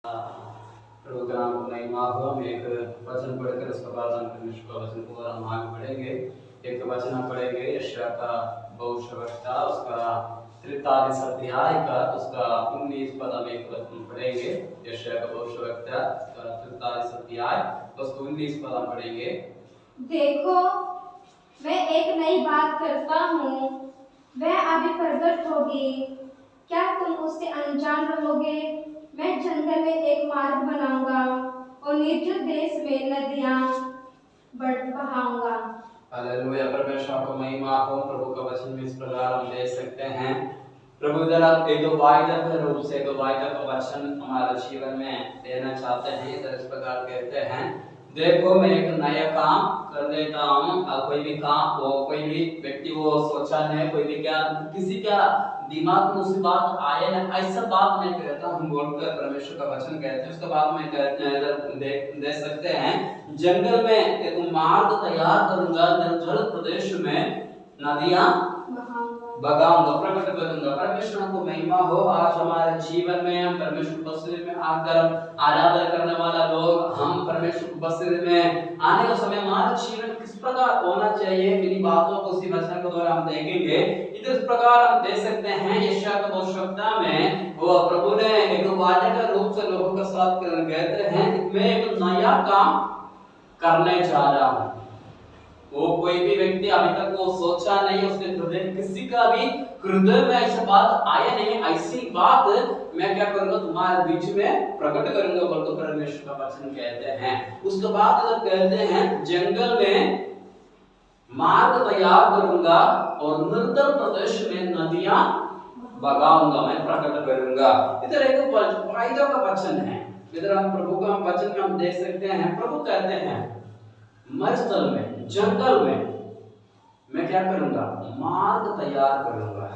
प्रभु का नाम महिमा हो। हम एक वचन पढ़कर उसके बाद हम परमेश्वर का वचन को हम आगे बढ़ेंगे। एक वचन हम पढ़ेंगे यशायाह का भविष्यवक्ता उसका 43 अध्याय का उसका 19 पद हम एक वचन पढ़ेंगे। यशायाह का भविष्यवक्ता उसका 43 अध्याय उसका 19 पद हम पढ़ेंगे। देखो मैं एक नई बात करता हूँ, वह अभी प्रकट होगी, क्या तुम उससे अनजान रहोगे? मैं जंगल में एक मार्ग बनाऊंगा और निर्जन देश में नदियां बहाऊंगा। हालेलुया। परमेश्वर को महिमा हो। प्रभु का वचन में इस प्रकार हम देख सकते हैं। प्रभु जरा एक वायदा के रूप से एक वायदा का वचन हमारे जीवन में देना चाहते हैं। इधर इस प्रकार कहते हैं, देखो मैं एक नया काम कर देता हूँ। कोई भी काम वो कोई भी व्यक्ति वो सोचा नहीं, कोई भी क्या किसी का दिमाग में उसी बात आए ना, ऐसा बात नहीं कहता हम बोलकर परमेश्वर का वचन कहते हैं। उसके बाद में देख सकते हैं, जंगल में एक मार्ग तैयार करूंगा, निर्जल प्रदेश में नदियां बगाऊंगा, प्रकट करूंगा। परमेश्वर को महिमा हो। आज हमारे जीवन में हम परमेश्वर बसरे में आकर आराधना करने वाला लोग, हम परमेश्वर बसरे में आने का समय हमारा जीवन किस प्रकार होना चाहिए, मेरी बातों को इसी वचन के द्वारा हम देखेंगे। इस प्रकार हम देख सकते हैं यशायाह का भविष्यवक्ता में वो प्रभु ने एक वायदा का रूप से लोगों के साथ कहते हैं, मैं एक नया काम करने जा रहा हूँ। वो कोई भी व्यक्ति अभी तक वो सोचा नहीं, उसके हृदय किसी का भी हृदय में ऐसा बात आया नहीं, ऐसी बात मैं क्या करूंगा तुम्हारे बीच में प्रकट करूंगा बोलकर परमेश्वर का वचन कहते हैं। उसके बाद जब कहते हैं जंगल में मार्ग तैयार करूंगा और निर्जल प्रदेश में नदियां बगाऊंगा, मैं प्रकट करूंगा। इधर एक वायदा का वचन है। इधर हम प्रभु का वचन में हम देख सकते हैं, प्रभु कहते हैं मरुस्थल में जंगल में मैं क्या करूंगा, मार्ग तैयार करूंगा,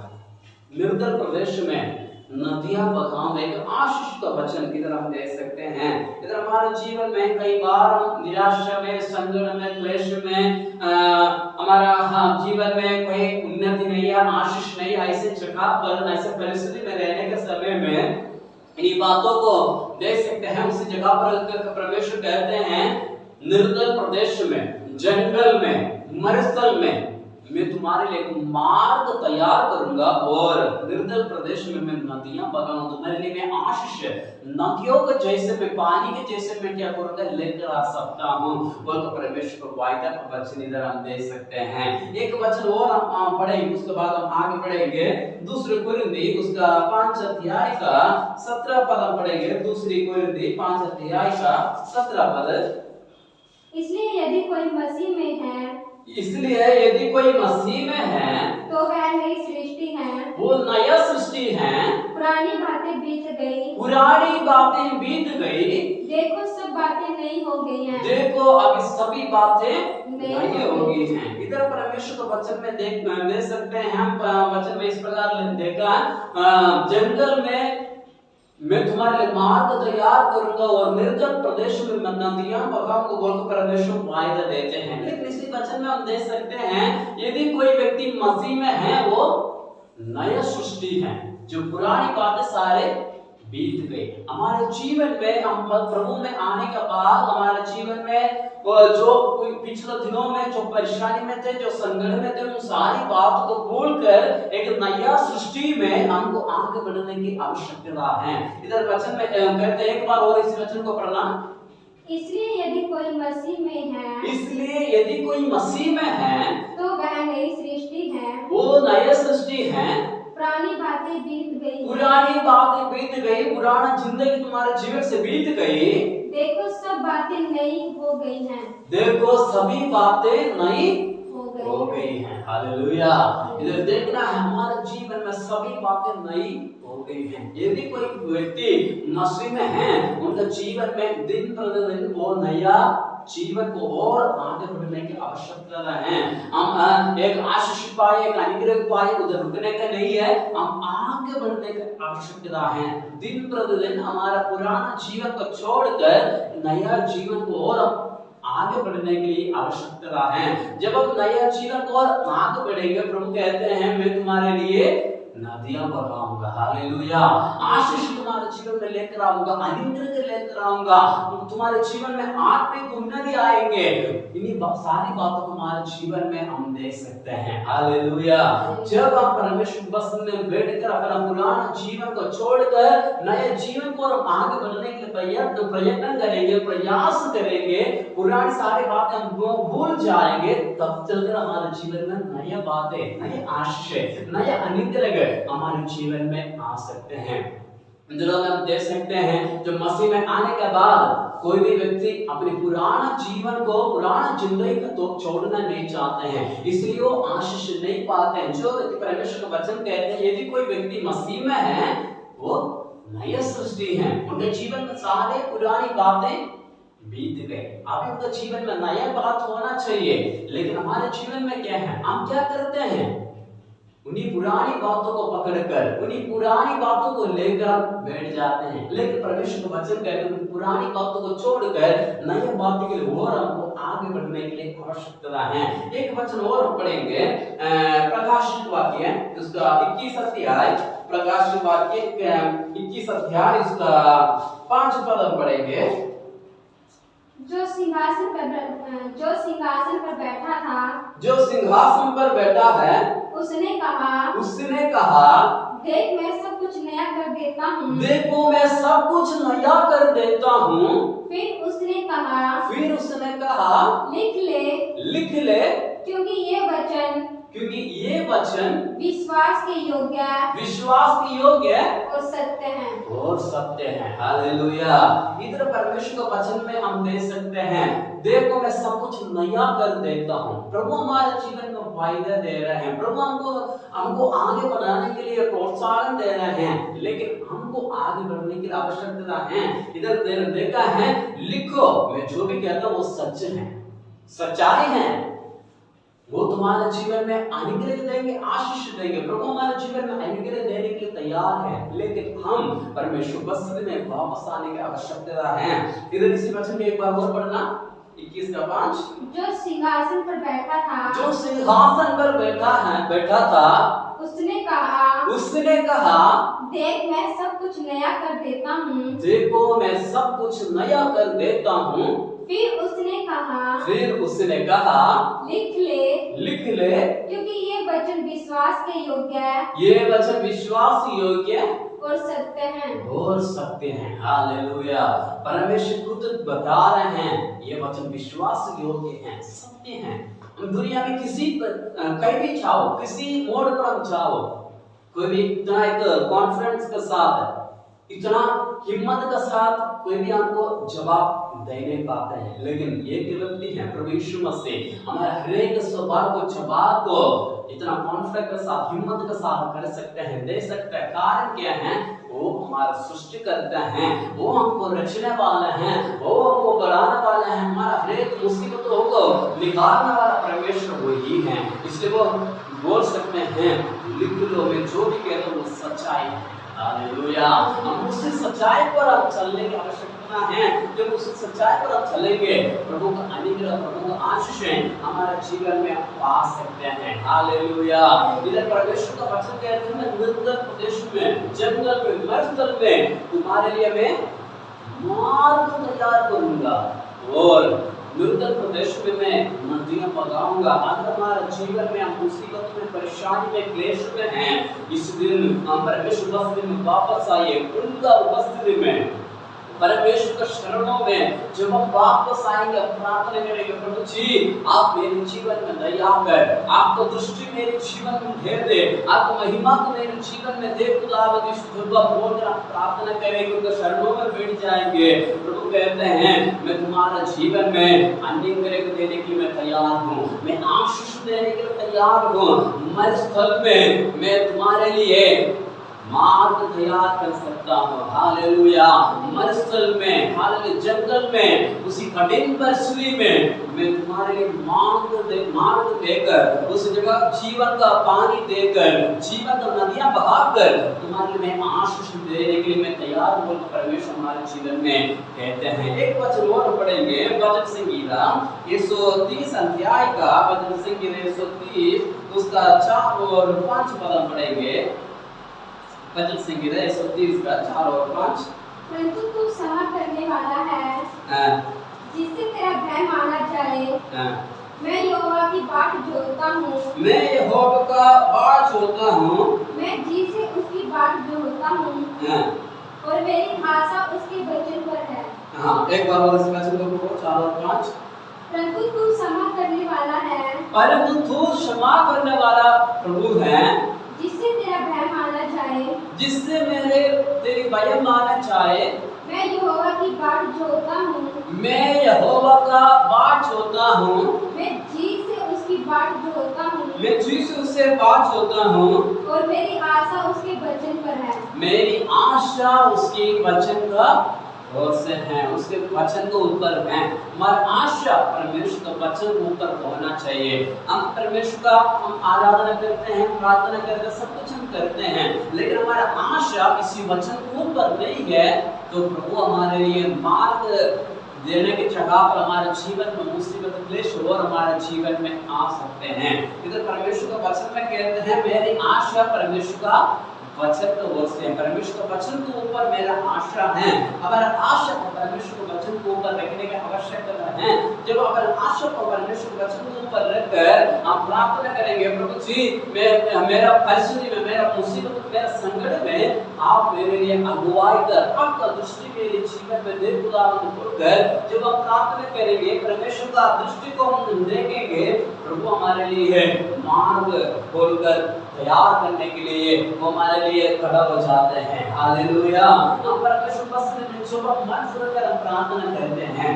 निर्जल प्रदेश में नदियां बगाऊंगा। एक आशीष का वचन इधर हम देख सकते हैं। इधर हमारे जीवन में कई बार हम निराशा में, संकट में, क्लेश में, हमारा जीवन में कोई उन्नति नहीं है, आशीष नहीं, ऐसे जगह पर ऐसे परिस्थिति में रहने के समय में इन बातों को देख सकते हैं। उसी जगह पर परमेश्वर कहते हैं निर्जल प्रदेश में, जंगल में, मरुस्थल में मैं तुम्हारे लिए एक मार्ग तैयार करूंगा और निर्जल प्रदेश में मैं नदियां बगाऊंगा। तुम्हारे लिए मैं आशीष नदियों के जैसे मैं पानी के जैसे मैं क्या करूंगा लेकर आ सकता हूँ। वो तो परमेश्वर का वायदा का वचन इधर हम देख सकते हैं। एक वचन और हम पढ़ेंगे, उसके बाद हम आगे बढ़ेंगे। दूसरे कुरिन्थी उसका 5 अध्याय का 17 पद हम पढ़ेंगे। दूसरी कुरिन्थी 5 अध्याय का 17 पद। इसलिए यदि कोई मसीह में है तो वह नई सृष्टि है, वो नया सृष्टि है, पुरानी बातें बीत गई, देखो सब बातें नई हो गई हैं, देखो अभी सभी बातें नई हो गई हैं। इधर परमेश्वर के वचन में देख सकते हैं हम वचन में इस प्रकार देखा, जंगल में मैं तुम्हारे लिए मार्ग तैयार करूंगा और निर्जल प्रदेश में नदियां बगाऊंगा बोलकर परमेश्वर वायदा देते हैं। लेकिन इसी वचन में हम देख सकते हैं यदि कोई व्यक्ति मसीह में है वो नया सृष्टि है, जो पुरानी बातें सारे बीत गई। हमारे जीवन में हम प्रभु में आने के बाद हमारे जीवन में जो पिछले दिनों में जो परेशानी में थे, जो संकट में थे, उन सारी बातों को भूलकर एक नया सृष्टि में हमको आगे बढ़ने की आवश्यकता है। इधर वचन में कहते हैं, एक बार और इस वचन को पढ़ना। इसलिए यदि कोई मसीह में है तो वह नई सृष्टि है, वो नया सृष्टि है, पुरानी बातें बीत गई, पुराना जिंदगी तुम्हारे जीवन से बीत गई, देखो सब बातें नई हो गई हैं, देखो सभी बातें नई हो गई हैं। हालेलुया। इधर देखना है हमारे जीवन में सभी बातें नई हो गई हैं। यदि कोई व्यक्ति मसीह में है, उनका जीवन में दिन प्रतिदिन वो नया जीवन को और आगे बढ़ने की आवश्यकता है। हम एक आशीष पाए, एक अनुग्रह पाए, उधर रुकने का नहीं है, हम आगे बढ़ने की आवश्यकता है। दिन प्रतिदिन हमारा पुराना जीवन को छोड़कर नया जीवन को और आगे बढ़ने के लिए आवश्यकता है। जब हम नया जीवन को और आगे बढ़ेंगे, प्रभु कहते हैं मैं तुम्हारे लिए नदियां बहाऊंगा। हालेलुया। आशीष तुम्हारे जीवन में लेकर आऊंगा, अनुग्रह लेकर आऊंगा, तुम्हारे जीवन में आत्मिक उन्नति आएंगे। इन्हीं सारी बातों को हमारे जीवन में हम देख सकते हैं। हालेलुया। जब हम परमेश्वर के वचन में बैठकर अपना पुराना जीवन को छोड़कर नए जीवन को और आगे बढ़ने के लिए प्रयत्न करेंगे, प्रयास करेंगे, पुरानी सारी बातें हम भूल जाएंगे, तब चलकर हमारे जीवन में नई बातें, नई आशीष, नए अनुग्रह हमारे जीवन में आ सकते हैं। हम देख सकते हैं जो मसीह में आने के बाद कोई भी व्यक्ति अपने पुराना जीवन को, पुराना जिंदगी को तो छोड़ना नहीं चाहते हैं, इसलिए वो आशीष नहीं पाते हैं। जो परमेश्वर का वचन कहते हैं यदि कोई व्यक्ति मसीह में है वो नई सृष्टि है, उनके जीवन में सारे पुरानी बातें बीत गए, अभी उनके जीवन में नया बात होना चाहिए। लेकिन हमारे जीवन में क्या है, हम क्या करते हैं, उन्हीं पुरानी बातों को पकड़कर, उन्हीं पुरानी बातों को लेकर बैठ जाते हैं। लेकिन परमेश्वर का वचन कहते हैं पुरानी बातों को छोड़कर नई बातों के लिए और हमको आगे बढ़ने के लिए आवश्यकता है। एक वचन और हम पढ़ेंगे, प्रकाशित वाक्य उसका 21 अध्याय, प्रकाशित वाक्य 21 अध्याय उसका 5 पद हम पढ़ेंगे। जो सिंहासन पर बैठा था, जो सिंहासन पर बैठा है, उसने कहा देख मैं सब कुछ नया कर देता हूँ। देखो मैं सब कुछ नया कर देता हूँ। फिर उसने कहा लिख ले क्योंकि ये वचन विश्वास के योग्य और सत्य है। हालेलुया। इधर परमेश्वर का वचन में हम देख सकते हैं, देखो मैं सब कुछ नया कर देता हूँ। प्रभु हमारे जीवन में फायदा दे रहे हैं, प्रभु हमको आगे बढ़ाने के लिए प्रोत्साहन दे रहे हैं, लेकिन हमको आगे बढ़ने की आवश्यकता है। इधर देखा है, लिखो मैं जो भी कहता हूँ वो सच है, सच्चाई है, वो तुम्हारे जीवन में अनुग्रह देंगे, आशीष देंगे। प्रभु हमारे जीवन में अनुग्रह देने के लिए तैयार है, लेकिन हम परमेश्वर वचन में वापस आने की आवश्यकता है। इधर इसी वचन में एक बार और पढ़ना, 21 का 5। जो सिंहासन पर बैठा था, उसने कहा देख मैं सब कुछ नया कर देता हूँ। देखो मैं सब कुछ नया कर देता हूँ। फिर उसने कहा लिख ले क्योंकि ये वचन विश्वास के योग्य और सत्य है। हालेलुया। परमेश्वर खुद बता रहे हैं ये वचन विश्वास योग्य है, सत्य है। हम दुनिया में कहीं भी जाओ, किसी मोड़ पर हम जाओ, कोई भी इतना एक कॉन्फिडेंस के साथ, इतना हिम्मत के साथ कोई भी हमको जवाब दे नहीं पाते हैं, लेकिन एक व्यक्ति है प्रभु यीशु मसीह हमारे हर एक सवाल को, जवाब को इतना कॉन्फिडेंस के साथ, हिम्मत के साथ कर सकते हैं, दे सकते हैं। कारण क्या है, वो हमारा सृष्टि करते हैं, वो हमको रचने वाले हैं, वो हमको बढ़ाने वाले हैं, हमारा हर एक मुसीबतों को निकालने वाला परमेश्वर वही है। इसलिए वो बोल सकते हैं लिख लो मैं जो भी कहता हूँ वो सच्चाई है। हालेलुया। हम उसी सच्चाई पर हम चलने की आवश्यकता है। जब उसी सच्चाई पर हम चलेंगे, प्रभु का अनुग्रह, प्रभु का आशीष हमारे जीवन में पा सकते हैं। हालेलुया। इधर परमेश्वर का वचन कहते हैं निर्जल प्रदेश में, जंगल में, मरुस्थल में तुम्हारे लिए मैं मार्ग तैयार करूंगा और निर्जल प्रदेश में मैं नदियां बगाऊंगा। अगर हमारे जीवन में हम मुसीबत में, परेशानी में, क्लेश में हैं, इस दिन हम परमेश्वर में वापस आइए, उनका उपस्थिति में, परमेश्वर के शरणों में जब हम वापस आएंगे, प्रार्थना करेंगे, प्रभु जी आप मेरे जीवन में दया कर, आपको दृष्टि मेरे जीवन में दे दे, आपको महिमा को मेरे जीवन में दे। खुदावंद प्रार्थना करेंगे, उनके शरणों में बैठ जाएंगे। प्रभु कहते हैं मैं तुम्हारा जीवन में अनुग्रह देने के लिए मैं तैयार हूँ, मैं आशीष देने के लिए तैयार हूँ। मर स्थल में मैं तुम्हारे लिए मार्ग तैयार कर सकता हूँ। हालेलुया। मरुस्थल में, हालेलुया, जंगल में, उसी कठिन परिस्थिति में मैं तुम्हारे लिए मार्ग देकर, उस जगह जीवन का पानी देकर, जीवन का नदियां बहाकर तुम्हारे लिए मैं आशीष देने के लिए मैं तैयार हूँ। परमेश्वर हमारे जीवन में कहते हैं। एक वचन और पढ़ेंगे, भजन संगीता 130 अध्याय का, भजन संगीता 130 उसका 4 और 5 पद पढ़ेंगे। वचन संगीत है 130 का 4 और 5। परंतु तू क्षमा करने वाला है, हाँ, जिससे तेरा भय माना जाए। हाँ। मैं यहोवा की बाट जोहता हूँ, मैं यहोवा का बाट जोहता हूँ, मैं जी से उसकी बाट जोहता हूँ, हाँ, और मेरी आशा उसके वचन पर है। हाँ। एक बार और इस वचन को पढ़ो 4 और 5। परंतु तू क्षमा करने वाला है, परंतु तू क्षमा करने वाला प्रभु है, जिससे तेरा भय माना जाए। जिससे तेरी भय माना चाहे। मैं यहोवा की बाट जोहता हूँ, मैं यहोवा का बाट जोहता हूँ, मैं जी से उसकी बाट जोहता हूँ, मैं जी से उससे बाट जोहता हूँ, और मेरी आशा उसके वचन पर है। मेरी आशा उसके वचन का ओर से है, उसके वचन के ऊपर है। हमारी आशा परमेश्वर के वचन के ऊपर होना चाहिए। हम परमेश्वर का हम आराधना करते हैं, प्रार्थना करते हैं, सब कुछ हम करते हैं, लेकिन हमारा आशा किसी वचन के ऊपर नहीं है, तो प्रभु हमारे लिए मार्ग देने की जगह पर हमारे जीवन में मुसीबत क्लेश और हमारे जीवन में आ सकते हैं। इधर परमेश्वर का वचन में कहते हैं मेरी आशा परमेश्वर का वचन के ओर से है, परमेश्वर के वचन के ऊपर मेरा आशा है। हमारा आशा को परमेश्वर के वचन के ऊपर रखने की आवश्यकता है। जब अगर आशा को परमेश्वर के वचन के ऊपर रखकर हम प्रार्थना करेंगे, प्रभु जी मेरा परिस्थिति में, मेरा मुसीबत में, मेरा संकट में आप मेरे लिए अगुवाई कर, आपका दृष्टि मेरे जीवन में दे खुदावंद खोलकर जब हम प्रार्थना करेंगे, परमेश्वर का दृष्टि को हम देखेंगे, प्रभु हमारे लिए मार्ग खोलकर तैयार करने के लिए वो हमारे लिए खड़ा हो जाते हैं। हालेलुया। हम परमेश्वर पर जब मन खुलकर हम प्रार्थना करते हैं,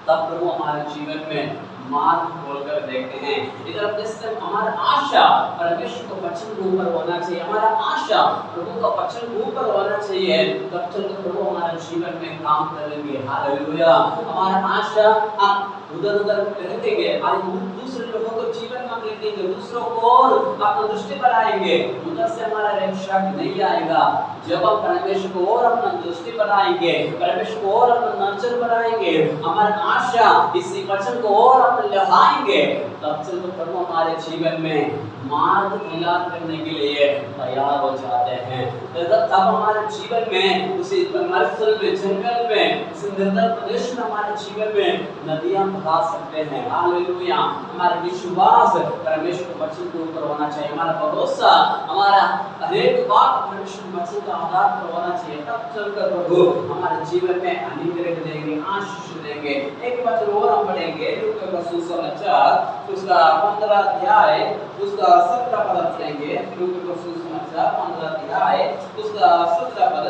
तब प्रभु हमारे जीवन में मार्ग खोलकर देखते हैं। इधर अपने से हमारा आशा परमेश्वर के वचन के ऊपर होना चाहिए, हमारा आशा प्रभु का वचन के ऊपर होना चाहिए, तब चलकर प्रभु हमारे जीवन में काम करेंगे। हालेलुया। हमारा आशा हम उधर-उधर रखेंगे, आज दूसरे लोगों को जीवन में देखेंगे, दूसरों को अपना दृष्टि बढ़ाएंगे, उधर से हमारा रक्षा नहीं आएगा। जब हम परमेश्वर को और अपना दृष्टि बढ़ाएंगे, परमेश्वर को और अपना नजर बढ़ाएंगे, हमारा आशा इसी वचन को और अपने लगाएंगे, तब से तो प्रभु हमारे जीवन में मार्ग तैयार करने के लिए तैयार हो जाते हैं। तब हमारे जीवन में उसी मरुस्थल में, जंगल में, उस निर्जल प्रदेश में हमारे जीवन में नदियां बहा सकते हैं। हालेलुया। हमारा विश्वास परमेश्वर के वचन के ऊपर होना चाहिए, हमारा भरोसा, हमारा हर एक बात परमेश्वर के वचन का आधार पर होना चाहिए, तब चलकर प्रभु हमारे जीवन में अनुग्रह देंगे, आशीष देंगे। एक वचन और हम पढ़ेंगे, लूका का सुसमाचार उसका 15 अध्याय उसका 17 पद पढ़ेंगे। लूका का सुसमाचार 15 अध्याय उसका 17 पद।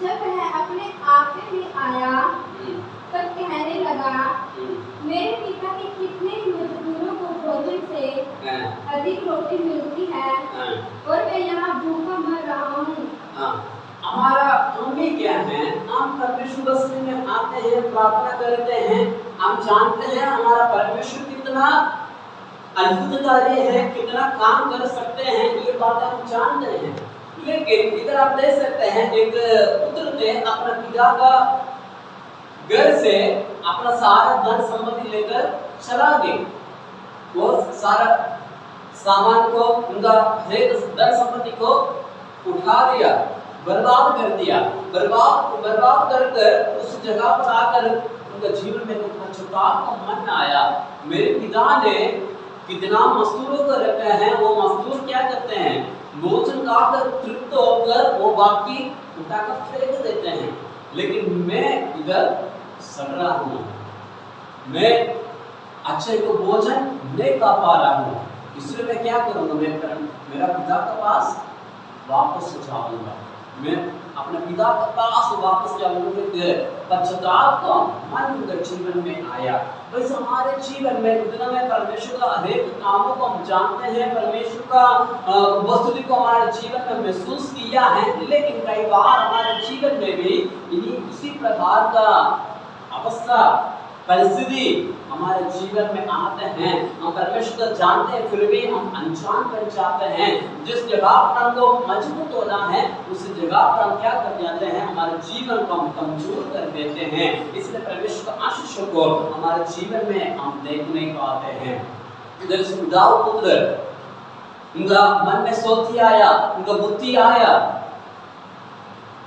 जब वह अपने आप में आया, तब कहने लगा, मेरे पिता के कितने मजदूरों को भोजन से अधिक रोटी मिलती है, और मैं यहाँ भूखा मर रहा हूँ। हमारा उम्मीद क्या है? हम परमेश्वर के में आते हैं, प्रार्थना करते हैं, हम जानते हैं हमारा परमेश्वर कितना अद्भुतकारी है, कितना काम कर सकते हैं, ये बात हम जानते हैं। लेकिन इधर आप देख सकते हैं, एक पुत्र ने अपना पिता का घर से अपना सारा धन संपत्ति लेकर चला गया। वो सारा सामान को, उनका धन संपत्ति को उठा दिया, बर्बाद कर दिया। बर्बाद कर उस जगह पर आकर उनका जीवन में पश्चाताप का मन आया। मेरे पिता ने कितना मजदूरों को रखा है, वो मजदूर क्या करते हैं, भोजन खाकर तृप्त होकर वो बाकी उठाकर फेंक देते हैं, लेकिन मैं इधर सड़ रहा हूँ, मैं अच्छे को भोजन नहीं खा पा रहा हूँ, इसलिए मैं क्या करूँगा, मैं मेरा पिता के पास वापस जाऊंगा, मैं अपने पिता के पास वापस जाऊंगा। पश्चाताप का मन उनके जीवन में आया। वैसे हमारे जीवन में जितना में परमेश्वर का अनेक कामों को हम जानते हैं, परमेश्वर का वस्तुति को हमारे जीवन में महसूस किया है, लेकिन कई बार हमारे जीवन में भी इसी प्रकार का अवस्था परिस्थिति हमारे जीवन में आते हैं। हम परमेश्वर को जानते हैं, फिर भी हम अनजान बन जाते हैं। जिस जगह पर हमको मजबूत होना है, उस जगह पर हम क्या कर जाते हैं, हमारे जीवन को हम कमजोर कर देते हैं। इसलिए परमेश्वर का आशीष को हमारे जीवन में हम देख नहीं पाते हैं। इधर दाऊद पुत्र उनका मन में सोची आया, उनका बुद्धि आया,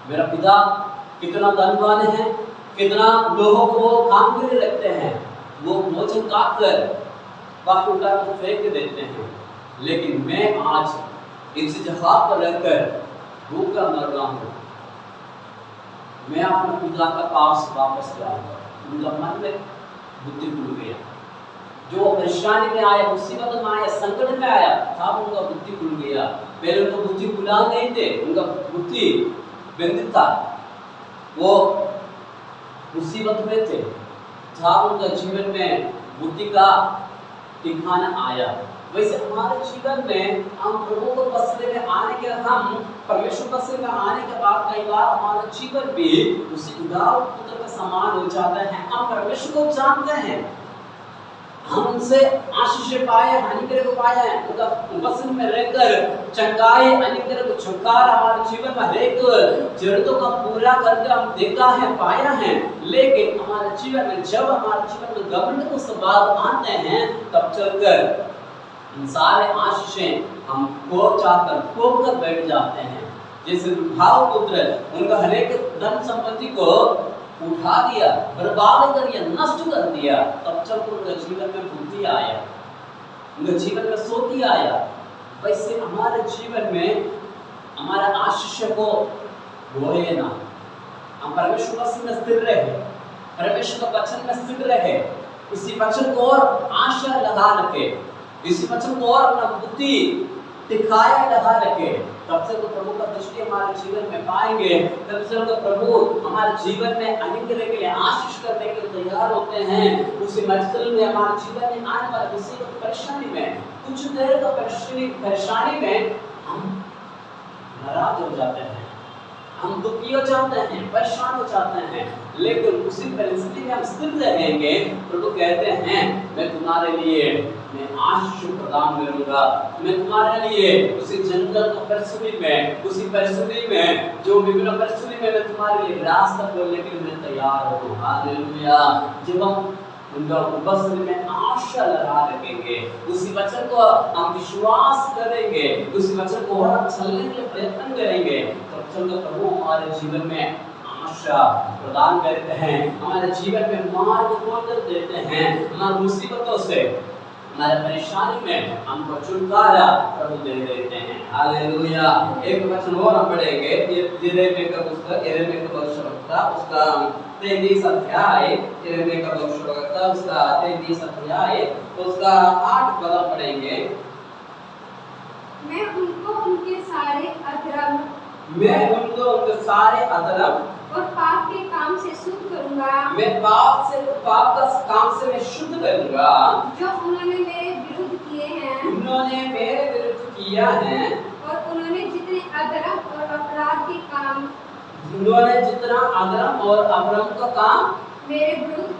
मेरा पिता कितना धनवान है, कितना लोगों को वो काम के लिए रखते हैं, वो भोजन काट कर बाकी उठा कर फेंक देते हैं, लेकिन मैं आज इस जगह पर रहकर भूखा मर रहा हूँ, मैं अपने पिता का पास वापस जाऊंगा। उनका मन में बुद्धि खुल गया, जो परेशानी में आया, मुसीबत में आया, संकट में आया था, उनका बुद्धि खुल गया। पहले उनका बुद्धि खुला नहीं थे, उनका बुद्धि बंद था, वो मुसीबत में थे, जहाँ उनका जीवन में बुद्धि का ठिकाना आया। वैसे हमारे जीवन में हम प्रभु को पसंद में आने के, हम परमेश्वर पसंद में आने के बाद कई बार हमारा जीवन भी उसी उदार पुत्र के समान हो जाता है। हम परमेश्वर को जानते हैं, हम उनसे आशीष पाए, अनुग्रह को पाए हैं, उनका पसंद में रहकर चंगाई, अनुग्रह को छुटकारा हमारे जीवन में हरेक जरूरतों का पूरा करके हम देखा है, पाया है। लेकिन हमारे जीवन में जब हमारे जीवन में घमंड को सवाल आते हैं, तब चलकर सारे आशीषें हम खो कर बैठ जाते हैं। जैसे भाव पुत्र उनका हरेक धन संपत्ति को उठा दिया, बर्बाद कर दिया, नष्ट कर दिया, तब चलकर उनके जीवन में बुद्धि आया, उनके जीवन में सोती आया। वैसे हमारे जीवन में हमारे आशीष को रोए ना, हम परमेश्वर का वचन में स्थिर रहे, परमेश्वर का वचन में स्थिर रहे, इसी वचन को और आशा लगा रखे, इसी वचन को और अपना बुद्धि टिकाए लगा रखे, तब से तो प्रभु का दृष्टि हमारे जीवन में पाएंगे, तब से तो प्रभु हमारे जीवन में अनुग्रह के लिए आशीष करने के लिए तैयार होते हैं। उसी मंजिल में हमारे जीवन में आने वाले किसी को परेशानी में, कुछ देर का परेशानी में हम नाराज हो जाते हैं, हम दुखी हो जाते हैं, परेशान हो जाते हैं, लेकिन उसी परिस्थिति में हम स्थिर रहेंगे। प्रभु कहते हैं मैं तुम्हारे लिए मैं आशीष प्रदान करूंगा, मैं तुम्हारे लिए उसी जंगल की परिस्थिति में, उसी परिस्थिति में जो विभिन्न परिस्थिति में मैं तुम्हारे लिए रास्ता खोलने के लिए मैं तैयार हूँ। हालेलुया। जब हम उनका उपस्थिति में आशा लगा रखेंगे, उसी वचन को हम विश्वास करेंगे, उसी वचन को और चलने के लिए प्रयत्न करेंगे, तब चलकर प्रभु हमारे जीवन में आशा प्रदान करते हैं, हमारे जीवन में मार्ग खोल कर देते हैं, हमारी मुसीबतों से, हमारे परेशानी में हमको छुटकारा प्रभु दे देते हैं। हालेलुया। एक वचन और हम पढ़ेंगे, यिर्मयाह का पुस्तक, यिर्मयाह का भविष्यवक्ता, उसका 33 अध्याय, यिर्मयाह का भविष्यवक्ता उसका 33 अध्याय, उसका 8 पद पढ़ेंगे। मैं उनको उनके सारे अधर्म और पाप के काम से शुद्ध करूंगा, मैं पाप का काम से मैं शुद्ध करूंगा, जो उन्होंने मेरे विरुद्ध किए हैं, उन्होंने मेरे विरुद्ध किया है, और उन्होंने जितने अधर्म और अपराध के काम, उन्होंने जितना अधर्म और अपराध का काम मेरे विरुद्ध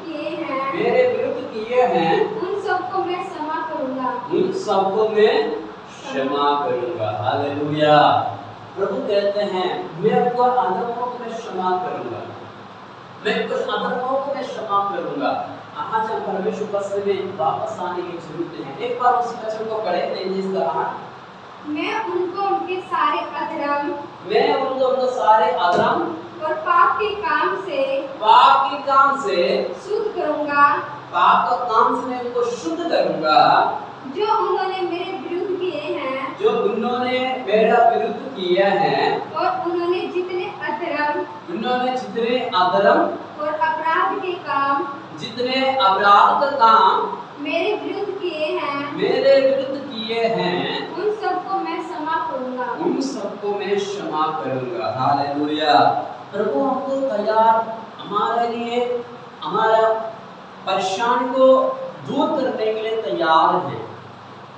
किए हैं, उन सबको मैं क्षमा करूंगा, उन सबको मैं क्षमा करूंगा। हालेलुया। प्रभु कहते हैं मैं आपको अधर्मों को मैं क्षमा करूंगा, मैं कुछ अधर्मों को मैं क्षमा करूंगा। आज हम परमेश्वर पद में वापस आने की जरूरत है। एक बार उस वचन को पढ़े, 33 मैं उनको उनके सारे अधर्म और पाप के काम से शुद्ध करूंगा, पाप का काम से मैं उनको शुद्ध करूंगा, जो उन्होंने मेरे विरुद्ध किए हैं, जो उन्होंने मेरा विरुद्ध किया है, और उन्होंने जितने अधर्म और अपराध के काम, जितने अपराध का काम मेरे विरुद्ध किए हैं, उन सबको मैं क्षमा करूंगा, हालेलुया। प्रभु हमको तैयार, हमारे लिए हमारा परेशानी को दूर करने के लिए तैयार है।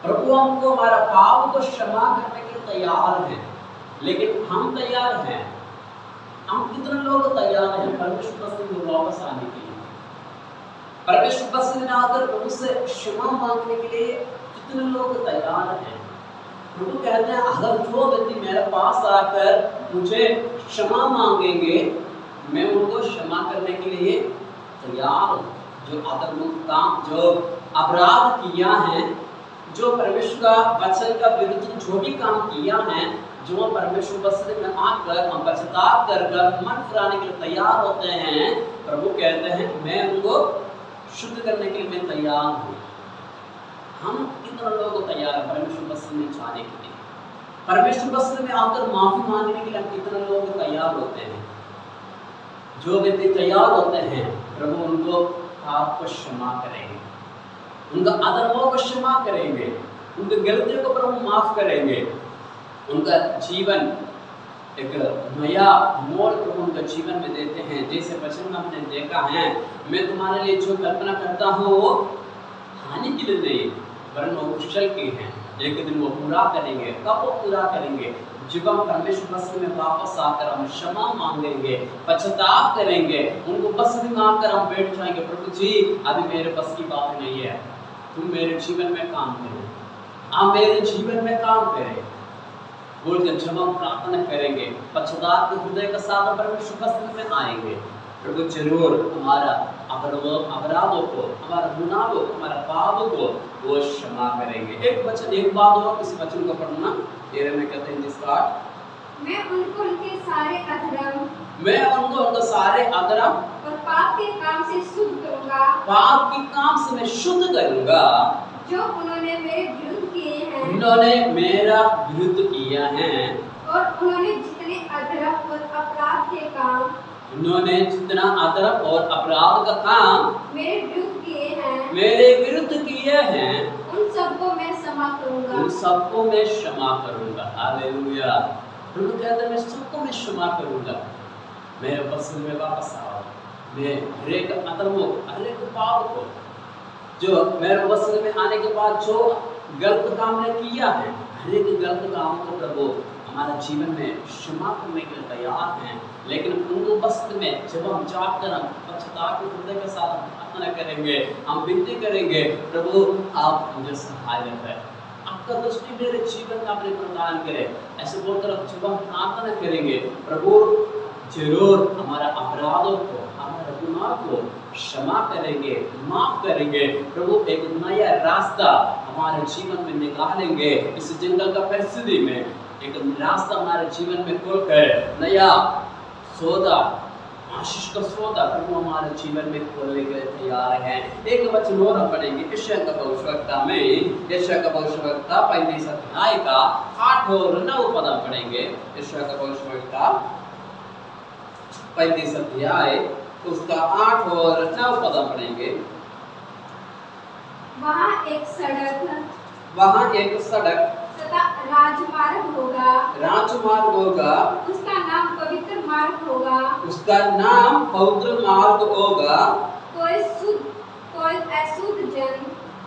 प्रभु हमको हमारा पाप को क्षमा करने के लिए तैयार है, लेकिन हम तैयार हैं? हम कितने लोग तैयार हैं परमेश्वर पद में वापस आने के लिए? परमेश्वर पद में आकर प्रभु से क्षमा मांगने के लिए कितने लोग तैयार हैं? प्रभु कहते हैं अगर जो व्यक्ति मेरे पास आकर मुझे क्षमा मांगेंगे, मैं उनको क्षमा करने के लिए तैयार हूँ। जो अधर्म काम, जो अपराध किया है, जो परमेश्वर का वचन का विरुद्ध जो भी काम किया है, जो परमेश्वर वचन में आकर हम पश्चाताप कर मन फिराने के लिए तैयार होते हैं, प्रभु कहते हैं मैं उनको शुद्ध करने के लिए मैं तैयार हूँ। हम कितने लोग तैयार हैं परमेश्वर वचन में जाने के लिए? परमेश्वर वचन में आकर माफी मांगने के लिए हम कितने लोग तैयार होते हैं? जो व्यक्ति तैयार होते हैं, प्रभु उनको पाप को क्षमा करेंगे, उनका अधर्मों को क्षमा करेंगे, उनकी गलतियों को प्रभु माफ करेंगे, उनका जीवन एक नया मोड़ प्रभु उनका जीवन में देते हैं। जैसे वचन में हमने देखा है, मैं तुम्हारे लिए जो कल्पना करता हूँ वो हानि के लिए नहीं वरन वो कुशल की है। एक दिन वो पूरा करेंगे। कब वो पूरा करेंगे? जब हम परमेश्वर वचन में वापस आकर हम क्षमा मांगेंगे, पश्चाताप करेंगे, उनको बस मांगकर हम बैठ जाएंगे, प्रभु जी अभी मेरे बस की बात नहीं है, तुम मेरे जीवन में काम करो, आप मेरे जीवन में काम करें। बोलकर जब हम प्रार्थना करेंगे, पश्चाताप के हृदय के साथ परमेश्वर वचन में आएंगे, प्रभु जरूर हमारा अपराधों को, हमारा गुनाहों को, हमारा पापों को वो क्षमा करेंगे। एक बात और इस वचन को पढ़ना, तेरे में कहते हैं जिसका मैं उनको उनके सारे अधर्म और पाप के काम से शुद्ध करूंगा, पाप के काम से मैं शुद्ध करूंगा जो उन्होंने मेरे विरुद्ध किए हैं, उन्होंने मेरा विरुद्ध किया है, और उन्होंने जितने अधर्म और अपराध के काम, उन्होंने जितना अधर्म और अपराध का काम मेरे विरुद्ध किए हैं, मेरे विरुद्ध किए हैं, उन सबको मैं क्षमा करूंगा, उन सबको मैं क्षमा करूंगा। हालेलुया। प्रभु कहते हैं मैं सबको मैं क्षमा करूंगा। मेरे वचन में वापस आओ, मैं हर एक अधर्मों, हर एक पाप को, जो मेरे वचन में आने के बाद जो गलत काम ने किया है, हर एक गलत काम को प्रभु हमारे जीवन में क्षमा करने के लिए तैयार हैं। लेकिन उनको वचन में जब हम जाकर हम पश्चाताप के हृदय के साथ प्रार्थना करेंगे, हम विनती करेंगे, प्रभु आप मुझे सहायता करें, आपका दृष्टि मेरे जीवन में आपने प्रदान करे, ऐसे बोलकर जब हम प्रार्थना करेंगे, प्रभु जरूर हमारा अपराधों को, हमारे गुनाह को क्षमा करेंगे, माफ करेंगे। प्रभु एक नया रास्ता हमारे जीवन में निकालेंगे। इस जंगल का परिस्थिति में एक रास्ता हमारे जीवन में खोलकर नया सौदा, आशीष का सौदा प्रभु हमारे जीवन में खोलने के लिए तैयार हैं। एक वचन और हम पढ़ेंगे यशायाह का भविष्यवक्ता में, यशायाह का भविष्यवक्ता 35 अध्याय का 8 और 9 पद हम पढ़ेंगे। यशायाह का भविष्यवक्ता 35 अध्याय उसका 8 और 9 पद हम पढ़ेंगे। वहाँ एक सड़क तथा राजमार्ग होगा, उसका नाम पवित्र मार्ग होगा, उसका नाम पवित्र मार्ग होगा।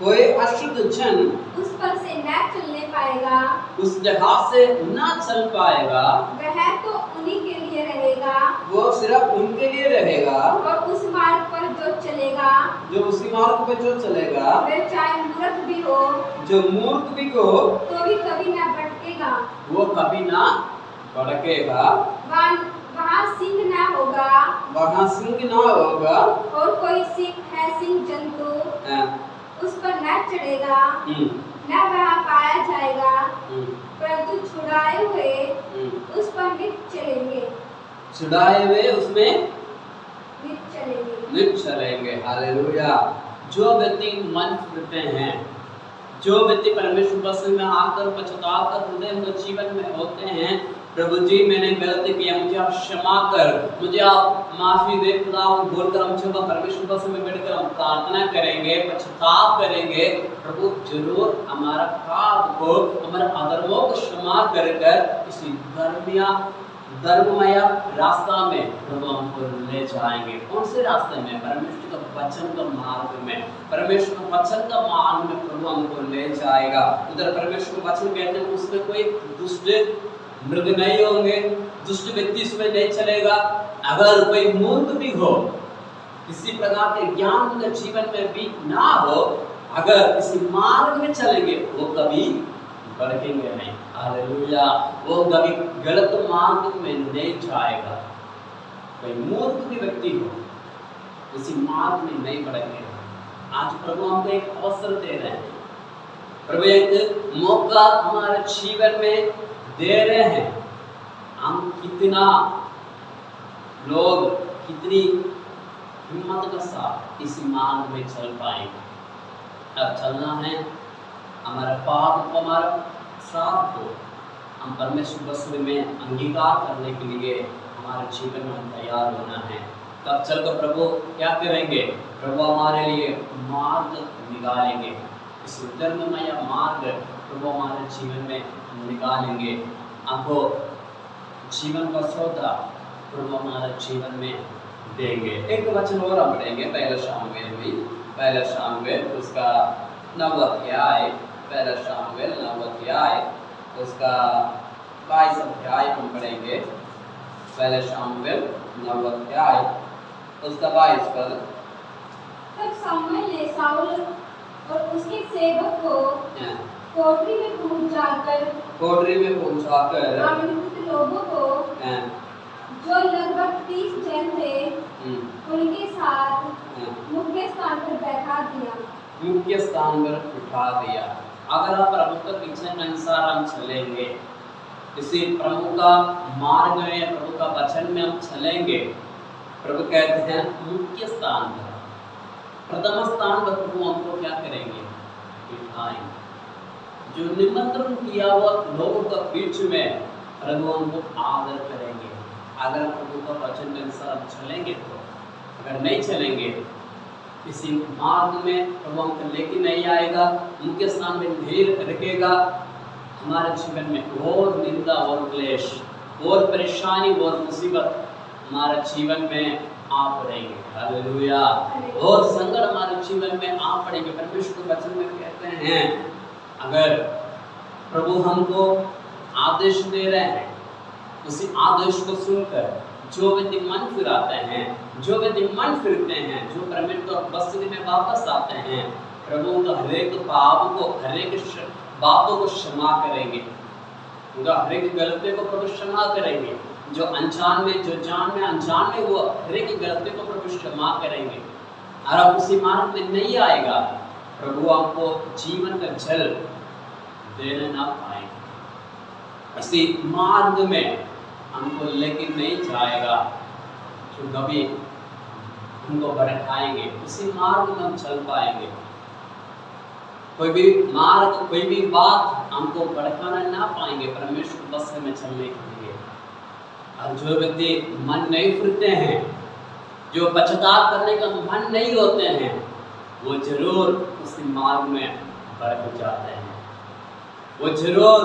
कोई अशुद्ध जन उस पर से न चलने पाएगा, उस जगह से न चल पाएगा। वह तो उन्हीं के लिए रहेगा, वो सिर्फ उनके लिए रहेगा। और उस मार्ग पर जो चलेगा, जो उसी मार्ग पर जो चलेगा, वह चाहे मूर्ख भी हो, जो मूर्ख भी हो, तो भी कभी न भटकेगा, वो कभी ना भटकेगा। वहाँ सिंह न होगा, वहाँ सिंह ना होगा, और कोई सिंह जंतु उस पर न चढ़ेगा, न वहाँ पाया जाएगा, परंतु छुड़ाए हुए उस पर नित्य चलेंगे, छुड़ाए हुए उसमें नित्य चलेंगे। हालेलुया। जो व्यक्ति मन फिरते हैं, जो व्यक्ति परमेश्वर वचन में आकर पश्चाताप कर हृदय में जीवन में होते हैं, प्रभु जी मैंने गलती किया, मुझे आप क्षमा कर, मुझे आप माफी दे खुदा, बोलकर हम जब परमेश्वर वचन में बैठकर हम प्रार्थना करेंगे, पश्चाताप करेंगे, प्रभु जरूर हमारा पाप को, हमारे अधर्मों को क्षमा कर इसी धर्ममय रास्ता में प्रभु हमको ले जाएंगे। कौन से रास्ते में? परमेश्वर का वचन का मार्ग में, परमेश्वर का वचन का मार्ग में प्रभु हमको ले जाएगा। उधर परमेश्वर का वचन कहते हैं उसमें कोई दुष्ट मृग नहीं होंगे, दुष्ट व्यक्ति इसमें नहीं चलेगा। अगर कोई मूर्ख भी हो, किसी प्रकार के ज्ञान उनके जीवन में भी ना हो, अगर किसी मार्ग में चलेंगे वो कभी भटकेंगे नहीं। हालेलुया। वो कभी गलत मार्ग में नहीं जाएगा। कोई मूर्ख भी व्यक्ति हो, किसी मार्ग में नहीं भटकेगा। आज प्रभु हमको एक अवसर दे रहे हैं, प्रभु एक मौका हमारे जीवन में दे रहे हैं। हम कितना लोग कितनी हिम्मत के साथ इस मार्ग में चल पाएंगे। अब चलना है हमारे पाप को, हमारे श्राप को हम परमेश्वर वस्त्र में अंगीकार करने के लिए हमारे जीवन में हम तैयार होना है। तब चलकर प्रभु क्या करेंगे? प्रभु हमारे लिए मार्ग निकालेंगे। इस धर्ममय मार्ग प्रभु हमारे जीवन में निकालेंगे। आपको जीवन का सौदा प्रभु हमारे जीवन में देंगे। एक वचन और हम पढ़ेंगे पहला शामुएल में, पहला शामुएल उसका 9वां अध्याय, पहला शामुएल 9वां अध्याय उसका 22 अध्याय हम पढ़ेंगे। पहला शामुएल 9वां अध्याय उसका 22 पद। तब शामुएल ने शाऊल और उसके सेवक को कोठरी में पहुंचाकर आमंत्रित लोगों को जो लगभग 30 जन थे उनके साथ मुख्य स्थान पर बैठा दिया। मुख्य स्थान पर बिठा दिया। अगर आप प्रभु के पीछे के अनुसार हम चलेंगे, इसी प्रभु का मार्ग में, प्रभु का वचन में हम चलेंगे, प्रभु कहते हैं मुख्य स्थान पर, प्रथम स्थान पर प्रभु हमको क्या करेंगे? बिठाएंगे। जो निमंत्रण किया हुआ लोगों का बीच में प्रभु हमको आदर करेंगे। अगर प्रभु का वचन के अनुसार हम चलेंगे तो, अगर नहीं चलेंगे किसी मार्ग में प्रभु हमको लेके नहीं आएगा, मुख्य स्थान में नहीं रखेगा, हमारे जीवन में और निंदा और क्लेश और परेशानी और मुसीबत हमारे जीवन में आ पड़ेंगे। हालेलुया। और संकट हमारे जीवन में आ पड़ेंगे। परमेश्वर के वचन में कहते हैं अगर प्रभु हमको आदेश दे रहे हैं, उसी आदेश को सुनकर जो व्यक्ति मन फिराते हैं, जो व्यक्ति मन फिरते हैं, जो परमेश्वर वस्त्र में वापस आते हैं, प्रभु उनका हरेक पाप को, हरेक बातों को क्षमा करेंगे। उनका हरेक गलती को प्रभु क्षमा करेंगे। जो अनजान में, जो जान में, अनजान में हुआ हरेक गलती को प्रभु क्षमा करेंगे। और आप उसी मार्ग में नहीं आएगा, प्रभु आपको जीवन का जल देने ना पाएंगे। इसी मार्ग में हमको लेके नहीं जाएगा, जो कभी हमको भटकाएंगे, उसी मार्ग में हम चल पाएंगे। कोई भी मार्ग, कोई भी बात हमको भटकाना ना पाएंगे परमेश्वर वस्त्र में चलने के लिए। और जो व्यक्ति मन नहीं फिरते हैं, जो पश्चाताप करने का मन नहीं होते हैं, वो जरूर उसी मार्ग में भटक जाते हैं। वो जरूर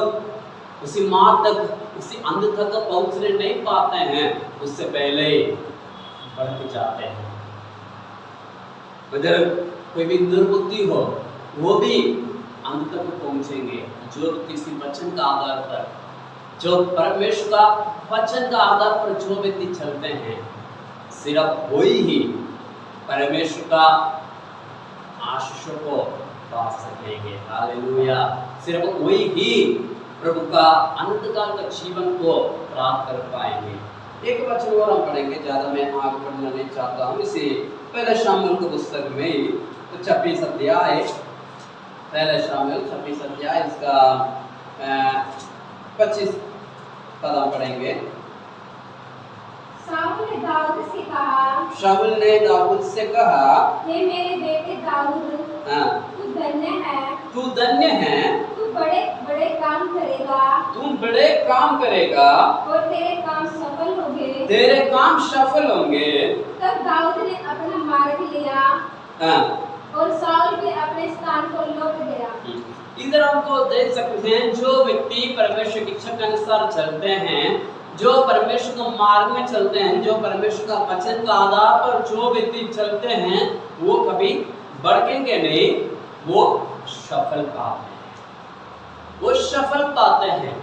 उसी मार्ग तक, उसी अंत तक पहुंचने नहीं पाते हैं, उससे पहले ही भटक जाते हैं। अगर कोई भी दुर्बुद्धि हो, वो भी अंत तक पहुंचेंगे। जो किसी वचन का आधार पर, जो परमेश्वर का वचन का आधार पर जो व्यक्ति चलते हैं, सिर्फ वही ही परमेश्वर का आशीषों को पा सकेंगे। हालेलुया। सिर्फ वही ही प्रभु का अनंतकाल का जीवन को प्राप्त कर पाएंगे। एक वचन और हम पढ़ेंगे, ज्यादा मैं आगे बढ़ना नहीं चाहता हूँ। इसे पहले शामुएल की पुस्तक में 26 अध्याय, पहले शामुएल 26 अध्याय इसका 25 पद हम पढ़ेंगे। शाऊल ने दाऊद से कहा, शाऊल ने दाऊद से कहा, हे मेरे बेटे दाऊद, तू धन्य है, तू धन्य है, तू बड़े बड़े काम करेगा, तू बड़े काम करेगा और तेरे काम सफल होंगे, तेरे काम सफल होंगे। तब दाऊद ने अपना मार्ग लिया और शाऊल भी अपने स्थान को लौट गया। इधर हमको देख सकते हैं, जो व्यक्ति परमेश्वर की इच्छा के अनुसार चलते हैं, जो परमेश्वर के मार्ग में चलते हैं, जो परमेश्वर का वचन का आधार पर जो व्यक्ति चलते हैं, वो कभी भटकेंगे नहीं, वो सफल पाते हैं। वो सफल पाते हैं।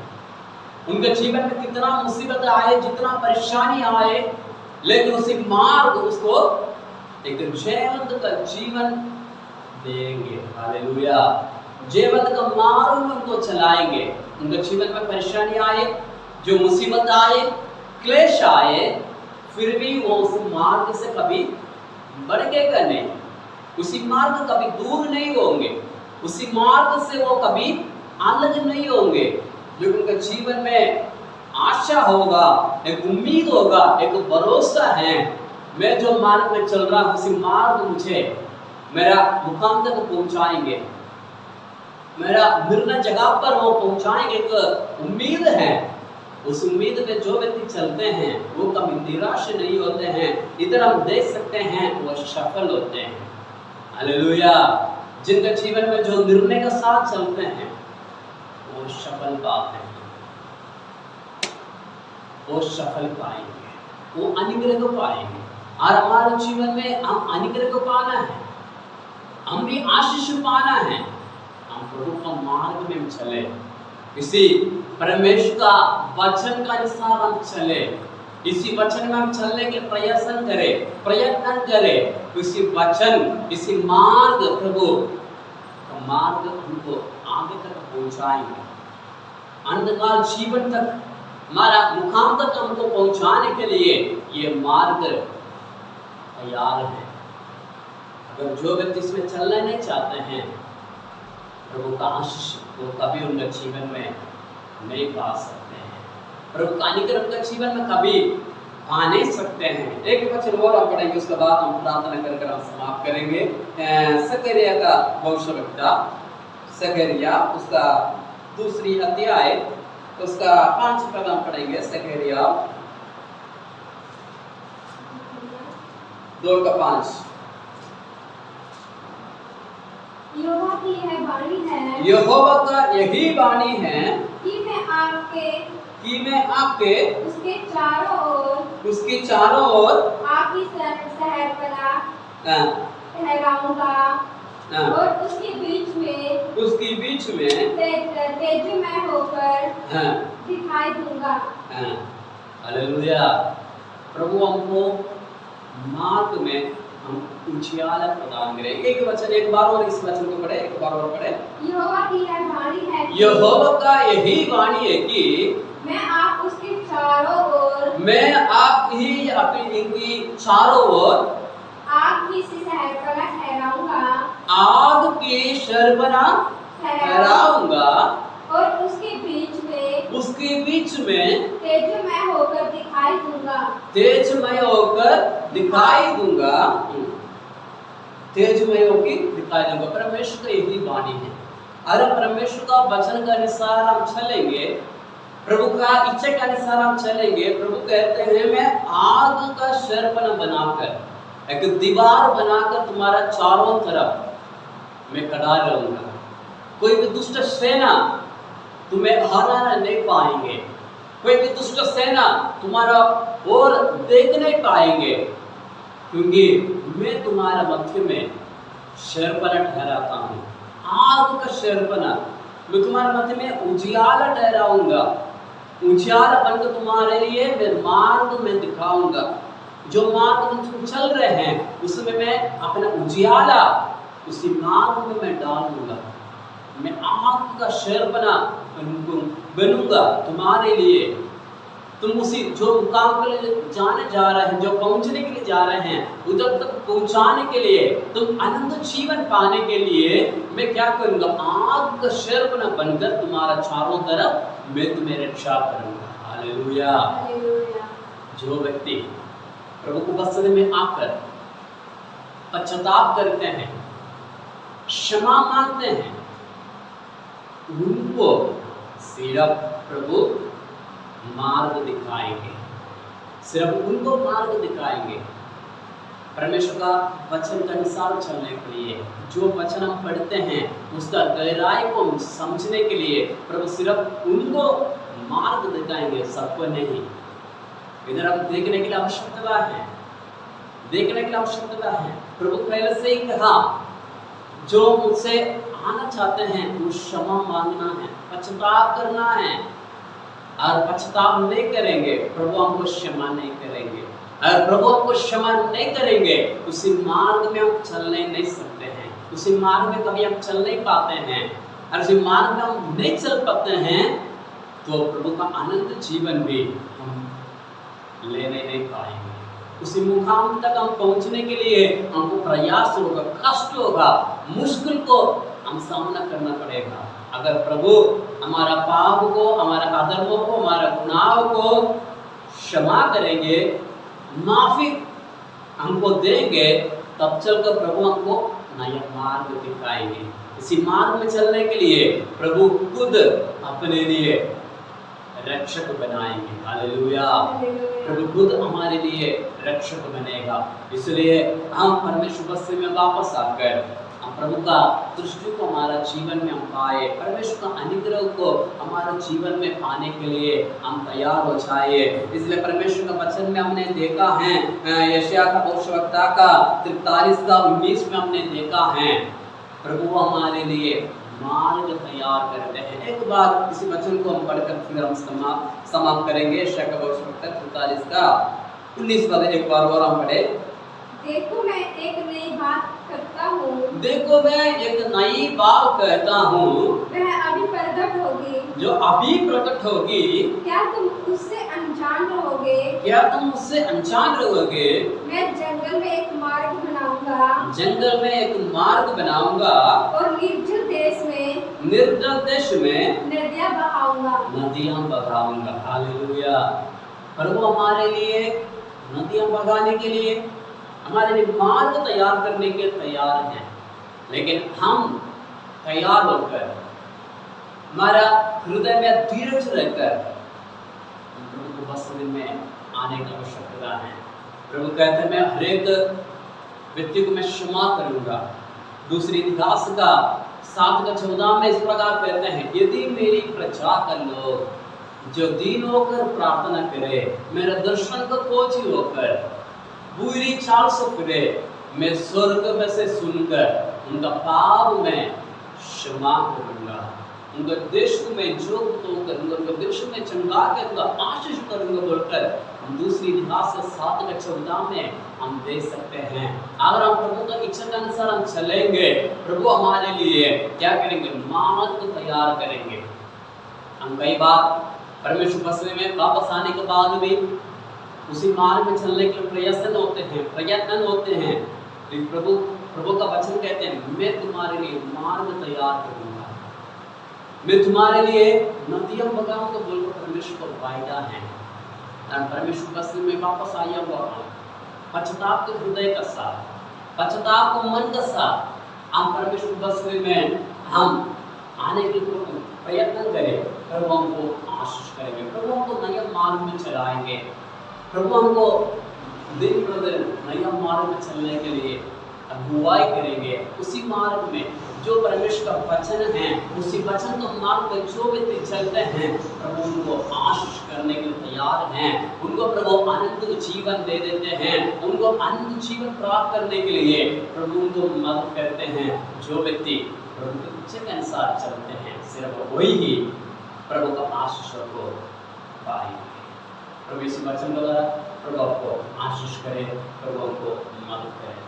उनके जीवन में कितना मुसीबत आए, जितना परेशानी आए, लेकिन उसी मार्ग उसको एक जयवंत का जीवन देंगे। हालेलुया। जयवंत का मार्ग में उनको चलाएंगे। उनके जीवन में परेशानी आए, जो मुसीबत आए, क्लेश आए, फिर भी वो उस मार्ग से कभी भटकेगा नहीं, उसी मार्ग कभी दूर नहीं होंगे। उसी मार्ग से वो कभी अलग नहीं होंगे। जो उनके जीवन में आशा होगा, एक उम्मीद होगा, एक भरोसा है, मैं जो मार्ग में चल रहा हूं उसी मार्ग मुझे मेरा मुकाम तक पहुंचाएंगे, मेरा निर्णय जगह पर वो पहुंचाएंगे, एक उम्मीद है। उस उम्मीद पे जो व्यक्ति चलते हैं वो कभी निराश नहीं होते हैं। इधर हम देख सकते हैं वो सफल होते हैं। हालेलुया। जिनके जीवन में जो निर्णय के साथ चलते हैं वो सफल पाते हैं, वो सफल पाएंगे, वो अनुग्रह को पाएंगे। और हमारे जीवन में हम अनुग्रह को पाना है, हम भी आशीष पाना है, हम प्रभु का मार्ग में चले, इसी परमेश्वर का वचन का अनुसार हम चले, इसी वचन में हम चलने के प्रयत्न करें। इसी वचन, इसी मार्ग, प्रभु का मार्ग हमको आगे तक पहुंचाएंगे, अंतकाल जीवन तक, हमारा मुकाम तक हमको पहुंचाने के लिए ये मार्ग तैयार है। अगर जो व्यक्ति इसमें चलना नहीं चाहते हैं, प्रभु का आशीष वो कभी उनके जीवन में नहीं पा सकते हैं, प्रभु का अनुग्रह उनके जीवन में कभी पा नहीं सकते हैं। एक वचन और हम पढ़ेंगे, उसके बाद हम प्रार्थना कर हम समाप्त करेंगे। सकरिया का भविष्यवक्ता, सकरिया उसका 2 अध्याय उसका 5 पद हम पढ़ेंगे। सकरिया 2:5। यहोवा की यह वाणी है, यहोवा का यही वाणी है कि मैं आपके उसके चारों ओर आपकी सहरपना ठहराऊंगा, और उसके बीच में तेजोमय होकर दिखाई दूंगा। हालेलुया। प्रभु हमको मार्ग में हम उजियाला प्रदान करें। एक वचन एक बार और इस वचन को पढ़े, एक बार और पढ़े। यहोवा की यह वाणी है, यहोवा का यही वाणी है कि मैं आप उसके चारों ओर, मैं आप ही अपनी इनकी चारों ओर आग की सहरपना ठहराऊंगा, आग की शरबना ठहराऊंगा, और उसके बीच में तेजोमय होकर दिखाई दूंगा। तेजमय होकर दिखाई दूंगा, तेजमय होकर दिखाई दूंगा। परमेश्वर का यही वाणी है। अगर परमेश्वर का वचन के अनुसार हम चलेंगे, प्रभु का इच्छा के अनुसार हम चलेंगे, प्रभु कहते हैं मैं आग का शरबना बनाकर, एक दीवार बनाकर तुम्हारा चारों तरफ मैं खड़ा रहूंगा। कोई भी दुष्ट सेना तुम्हें हराना नहीं पाएंगे, कोई भी दुष्ट सेना तुम्हारा और देख नहीं पाएंगे, क्योंकि मैं तुम्हारा मध्य में शरबना ठहराता हूँ। आग का शरबना, मैं तुम्हारे मध्य में उजियाला ठहराऊंगा, उजियाला बनकर तुम्हारे लिए मैं मार्ग में दिखाऊंगा। जो मार्ग में तुम चल रहे हैं उसमें मैं अपना उजियाला उसी मार्ग में मैं डाल दूंगा। मैं आग का शरबना बनूंगा तुम्हारे लिए। तुम उसी जो मुकाम के लिए जाने जा रहे हैं, जो पहुंचने के लिए जा रहे हैं, उधर तक पहुंचाने के लिए, तुम अनंत जीवन पाने के लिए मैं क्या करूंगा, आग का शरबना बनकर तुम्हारा चारों तरफ मैं तुम्हें रक्षा करूंगा। हालेलुया। जो व्यक्ति प्रभु को वचन में आकर पश्चाताप करते हैं, क्षमा मांगते हैं, उनको सिर्फ प्रभु मार्ग दिखाएंगे, सिर्फ उनको मार्ग दिखाएंगे। परमेश्वर का वचन के अनुसार चलने के लिए, जो वचन हम पढ़ते हैं उसका गहराई को समझने के लिए प्रभु सिर्फ उनको मार्ग दिखाएंगे, सबको नहीं। इधर हम देखने के लिए आवश्यकता है, देखने के लिए आवश्यकता है। प्रभु पहले से ही कहा, जो मुझसे आना चाहते हैं वो क्षमा मांगना है, पश्चाताप करना है, और पश्चाताप नहीं करेंगे प्रभु हमको क्षमा नहीं करेंगे। अगर प्रभु हमको क्षमा नहीं करेंगे उसी मार्ग में हम चलने नहीं सकते हैं, उसी मार्ग में कभी हम चल नहीं पाते हैं। और उसी मार्ग में हम नहीं चल पाते हैं तो प्रभु का अनंत जीवन भी हम लेने नहीं पाएंगे। उसी मुकाम तक हम पहुंचने के लिए हमको प्रयास होगा, कष्ट होगा, मुश्किल को हम सामना करना पड़ेगा। अगर प्रभु हमारा पाप को, हमारा अधर्मों को, हमारा गुनाहों को क्षमा करेंगे, माफी हमको देंगे, तब चलकर प्रभु हमको नया मार्ग दिखाएंगे। इसी मार्ग में चलने के लिए प्रभु खुद अपने लिए रक्षक बनाएंगे। हालेलुया। प्रभु खुद हमारे लिए रक्षक बनेगा। इसलिए हम परमेश्वर बस्ती में वापस आकर हम प्रभु का दृष्टि को हमारा जीवन में हम पाए, परमेश्वर का अनुग्रह को हमारे जीवन में पाने के लिए हम तैयार हो जाए। इसलिए परमेश्वर का वचन में हमने देखा है, यशायाह का भविष्यवक्ता का 43 का 19 में हमने देखा है, प्रभु हमारे लिए मार्ग तैयार करते हैं। एक बार इसी वचन को हम पढ़कर फिर हम समाप्त करेंगे। यशायाह का भविष्यवक्ता 43 का 19 वाला एक बार और हम पढ़े। देखो मैं एक नई बात करता हूँ, देखो मैं एक नई बात कहता हूँ, वह अभी प्रकट होगी, जो अभी प्रकट होगी। क्या तुम उससे अनजान रहोगे? क्या तुम उससे अनजान रहोगे? मैं जंगल में एक मार्ग बनाऊंगा, जंगल में एक मार्ग बनाऊंगा, और निर्जल देश में नदियां बहाऊंगा। नदियां बहाऊंगा। हालेलुया। प्रभु हमारे लिए नदियां बहाने के लिए, हमारे लिए मार्ग तैयार करने के तैयार हैं। लेकिन हम तैयार होकर, हमारा हृदय में धीरज रहकर प्रभु को बस्ती में आने की आवश्यकता है। प्रभु कहते हैं मैं हर एक व्यक्ति को मैं क्षमा करूंगा। दूसरी इतिहास का 7 का 14 में इस प्रकार कहते हैं, यदि मेरी प्रजा का लोग जो दीन होकर प्रार्थना करे, मेरे दर्शन को खोजी होकर बुरी चाल से फिरे, मैं स्वर्ग में से सुनकर उनका पाप में क्षमा करूंगा, उनका देश को मैं जोत तोड़कर उनका देश में चंगा कर उनका आशीष करूंगा बोलकर हम दूसरी इतिहास के 7 का 14 में हम देख सकते हैं। अगर हम प्रभु की इच्छा के अनुसार हम चलेंगे, प्रभु हमारे लिए क्या करेंगे? मार्ग को तैयार करेंगे। हम कई बार परमेश्वर बस्ती में वापस आने के बाद भी उसी मार्ग में चलने के प्रयत्न होते हैं। लेकिन प्रभु का वचन कहते हैं मैं तुम्हारे लिए मार्ग तैयार करूंगा, मैं तुम्हारे लिए नदियां बगाऊंगा बोलकर परमेश्वर को वायदा है। परमेश्वर बस्ती में वापस आया हुआ पश्चाताप के हृदय का साथ, पश्चाताप को मन का साथ हम परमेश्वर बस्ती में हम आने के प्रयत्न करें। प्रभु हमको आशीष करेंगे, प्रभु हमको नया मार्ग में चलाएंगे, प्रभु हमको दिन प्रतिदिन नया मार्ग में चलने के लिए अगुवाई करेंगे। उसी मार्ग में जो परमेश्वर का वचन है, उसी वचन को मार्ग पर जो व्यक्ति चलते हैं, प्रभु उनको आशीष करने के लिए तैयार हैं। उनको प्रभु अनंत जीवन दे देते हैं। उनको अनंत जीवन प्राप्त करने के लिए प्रभु उनको मदद करते हैं। जो व्यक्ति प्रभु के इच्छा के अनुसार चलते हैं, सिर्फ वही ही प्रभु का आशीष को पाएंगे। प्रभु इसी वचन द्वारा प्रभु आपको आशीष करे, प्रभु आपको मदद करे।